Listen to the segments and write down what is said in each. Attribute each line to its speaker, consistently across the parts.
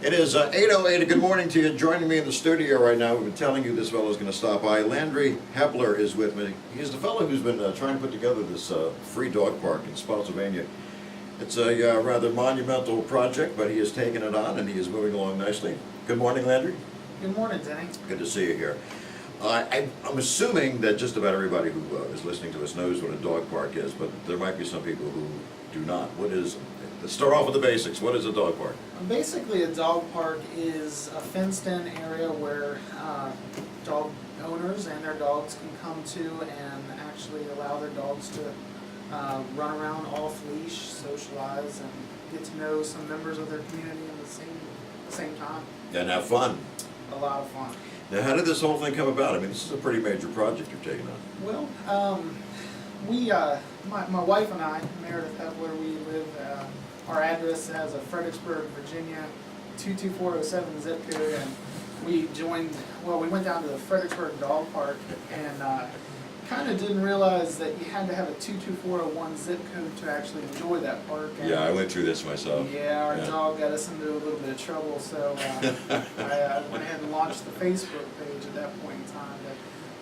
Speaker 1: It is 8:08. Good morning to you. Joining me in the studio right now, we've been telling you this fellow is going to stop by. Landry Hepler is with me. He's the fellow who's been trying to put together this free dog park in Spotsylvania. It's a rather monumental project, but he has taken it on and he is moving along nicely. Good morning, Landry.
Speaker 2: Good morning, Denny.
Speaker 1: Good to see you here. I'm assuming that just about everybody who is listening to us knows what a dog park is, but there might be some people who do not. Let's start off with the basics. What is a dog park?
Speaker 2: Basically, a dog park is a fenced-in area where dog owners and their dogs can come to and actually allow their dogs to run around off-leash, socialize, and get to know some members of their community at the same time.
Speaker 1: And have fun.
Speaker 2: A lot of fun.
Speaker 1: Now, how did this whole thing come about? I mean, this is a pretty major project you're taking on.
Speaker 2: Well, my wife and I, Meredith Hepler, we live, our address has a Fredericksburg, Virginia, 22407 zip code, and we went down to the Fredericksburg Dog Park and kind of didn't realize that you had to have a 22401 zip code to actually enjoy that park. And
Speaker 1: yeah, I went through this myself.
Speaker 2: yeah, our dog got us into a little bit of trouble, so I went ahead and launched the Facebook page at that point in time to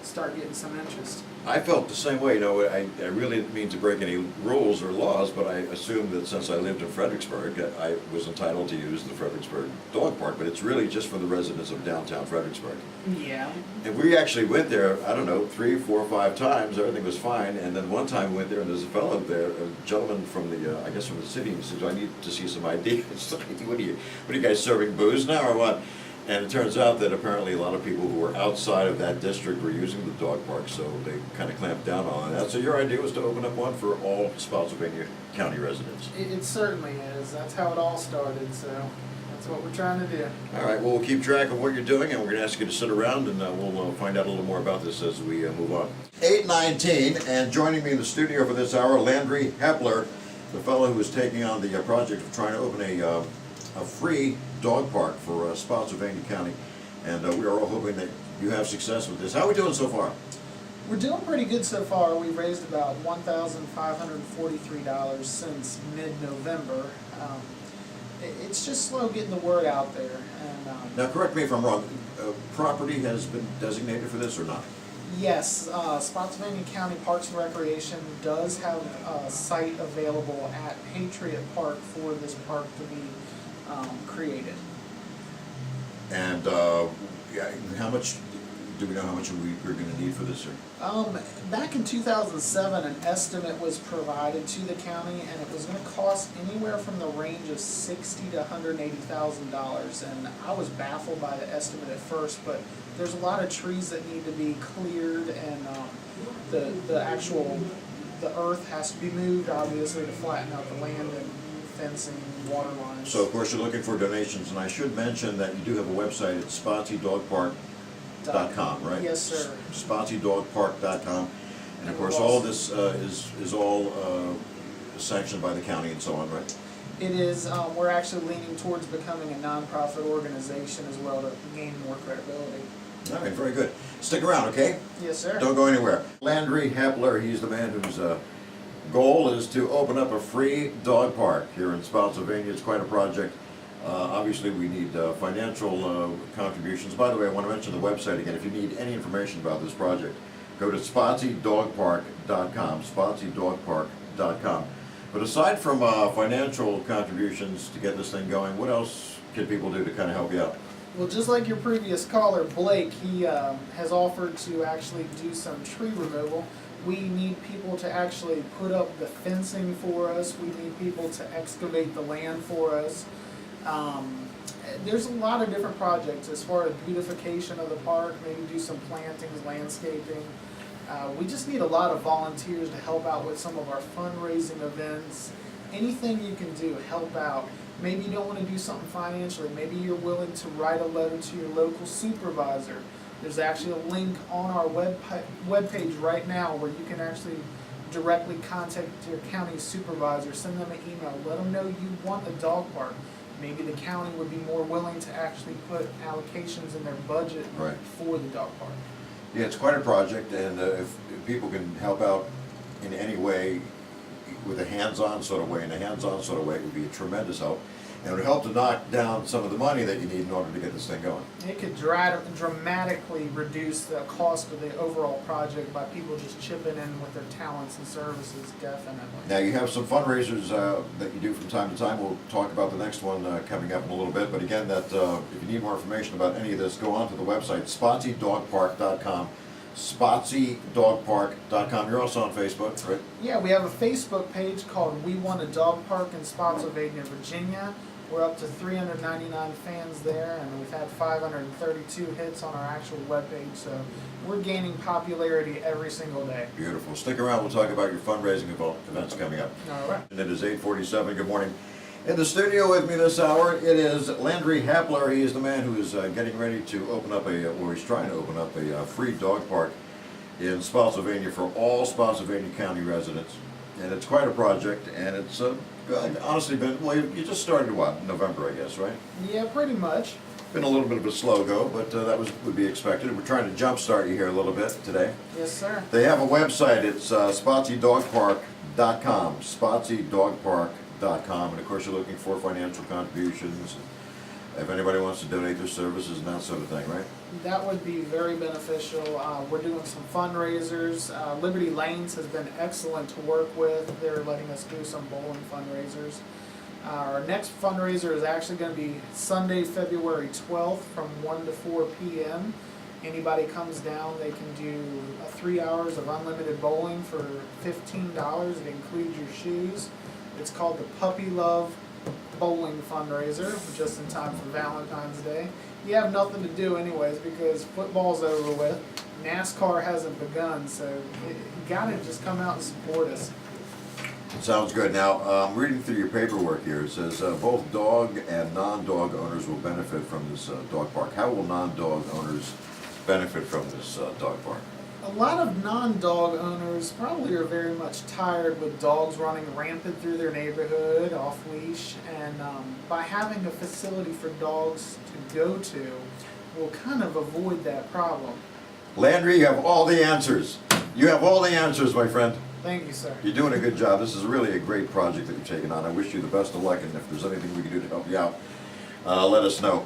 Speaker 2: start getting some interest.
Speaker 1: I felt the same way. You know, I really didn't mean to break any rules or laws, but I assumed that since I lived in Fredericksburg, I was entitled to use the Fredericksburg Dog Park, but it's really just for the residents of downtown Fredericksburg.
Speaker 2: Yeah.
Speaker 1: And we actually went there, I don't know, 3, 4, 5 times, everything was fine, and then one time we went there and there's a fellow there, a gentleman from the, I guess from the city, and he says, I need to see some ID. What are you guys serving booze now or what? And it turns out that apparently a lot of people who were outside of that district were using the dog park, so they kind of clamped down on that. So your idea was to open up one for all Spotsylvania County residents.
Speaker 2: It certainly is. That's how it all started, so that's what we're trying to do.
Speaker 1: All right, well, we'll keep track of what you're doing, and we're going to ask you to sit around, and we'll find out a little more about this as we move on. 8:19, and joining me in the studio for this hour, Landry Hepler, the fellow who is taking on the project of trying to open a free dog park for Spotsylvania County, and we are all hoping that you have success with this. How are we doing so far?
Speaker 2: We're doing pretty good so far. We've raised about $1,543 since mid-November. It's just slow getting the word out there. And
Speaker 1: Now, correct me if I'm wrong, property has been designated for this or not?
Speaker 2: yes, Spotsylvania County Parks and Recreation does have a site available at Patriot Park for this park to be created.
Speaker 1: And yeah, how much, do we know how much we're going to need for this, sir?
Speaker 2: Back in 2007, an estimate was provided to the county, and it was going to cost anywhere from the range of $60,000 to $180,000. And I was baffled by the estimate at first, but there's a lot of trees that need to be cleared, and the earth has to be moved, obviously, to flatten out the land and fencing, water lines.
Speaker 1: So, of course, you're looking for donations, and I should mention that you do have a website at SpotsyDogPark.com, right?
Speaker 2: Yes, sir.
Speaker 1: SpotsyDogPark.com, and of course, all of this is all sanctioned by the county and so on, right?
Speaker 2: It is. We're actually leaning towards becoming a nonprofit organization as well to gain more credibility.
Speaker 1: All right, very good. Stick around, okay?
Speaker 2: Yes, sir.
Speaker 1: Don't go anywhere. Landry Hepler, he's the man whose goal is to open up a free dog park here in Spotsylvania. It's quite a project. Obviously, we need financial contributions. By the way, I want to mention the website again. If you need any information about this project, go to SpotsyDogPark.com, SpotsyDogPark.com. But aside from financial contributions to get this thing going, what else can people do to kind of help you out?
Speaker 2: Well, just like your previous caller, Blake, he has offered to actually do some tree removal. We need people to actually put up the fencing for us. We need people to excavate the land for us. There's a lot of different projects as far as beautification of the park, maybe do some plantings, landscaping. We just need a lot of volunteers to help out with some of our fundraising events. Anything you can do, help out. Maybe you don't want to do something financially. Maybe you're willing to write a letter to your local supervisor. There's actually a link on our webpage right now where you can actually directly contact your county supervisor, send them an email, let them know you want a dog park. Maybe the county would be more willing to actually put allocations in their budget for the dog park.
Speaker 1: Yeah, it's quite a project, and if people can help out in any way with a hands-on sort of way, it would be a tremendous help. and it would help to knock down some of the money that you need in order to get this thing going.
Speaker 2: It could dramatically reduce the cost of the overall project by people just chipping in with their talents and services, definitely.
Speaker 1: Now, you have some fundraisers that you do from time to time. We'll talk about the next one coming up in a little bit. But again, that if you need more information about any of this, go on to the website, SpotsyDogPark.com. SpotsyDogPark.com. You're also on Facebook, right?
Speaker 2: Yeah, we have a Facebook page called We Want a Dog Park in Spotsylvania, Virginia. We're up to 399 fans there, and we've had 532 hits on our actual webpage, so we're gaining popularity every single day.
Speaker 1: Beautiful. Stick around. We'll talk about your fundraising events coming up.
Speaker 2: All right.
Speaker 1: And it is 8:47. Good morning. In the studio with me this hour, it is Landry Hapler. He is the man who is getting ready to open up he's trying to open up a free dog park in Spotsylvania for all Spotsylvania County residents. And it's quite a project, and it's honestly been, well, you just started, what, November, I guess, right?
Speaker 2: Yeah, pretty much.
Speaker 1: Been a little bit of a slow go, but that would be expected. We're trying to jumpstart you here a little bit today.
Speaker 2: Yes, sir.
Speaker 1: They have a website. It's SpotsyDogPark.com, SpotsyDogPark.com, and of course you're looking for financial contributions, if anybody wants to donate their services and that sort of thing, right?
Speaker 2: That would be very beneficial. We're doing some fundraisers. Liberty Lanes has been excellent to work with. They're letting us do some bowling fundraisers. Our next fundraiser is actually going to be Sunday, February 12th from 1 to 4 p.m. Anybody comes down, they can do 3 hours of unlimited bowling for $15. It includes your shoes. It's called the Puppy Love Bowling Fundraiser, just in time for Valentine's Day. You have nothing to do anyways because football's over with. NASCAR hasn't begun, so you gotta just come out and support us.
Speaker 1: Sounds good. Now, I'm reading through your paperwork here. It says both dog and non-dog owners will benefit from this dog park. How will non-dog owners benefit from this dog park?
Speaker 2: A lot of non-dog owners probably are very much tired with dogs running rampant through their neighborhood, off leash, and by having a facility for dogs to go to, we'll kind of avoid that problem.
Speaker 1: Landry, you have all the answers. You have all the answers, my friend.
Speaker 2: Thank you, sir.
Speaker 1: You're doing a good job. This is really a great project that you've taken on. I wish you the best of luck, and if there's anything we can do to help you out, let us know.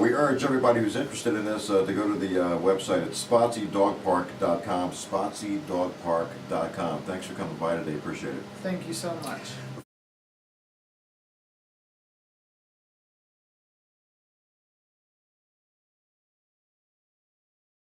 Speaker 1: We urge everybody who's interested in this to go to the website at SpotsyDogPark.com, SpotsyDogPark.com. Thanks for coming by today. Appreciate it.
Speaker 2: Thank you so much.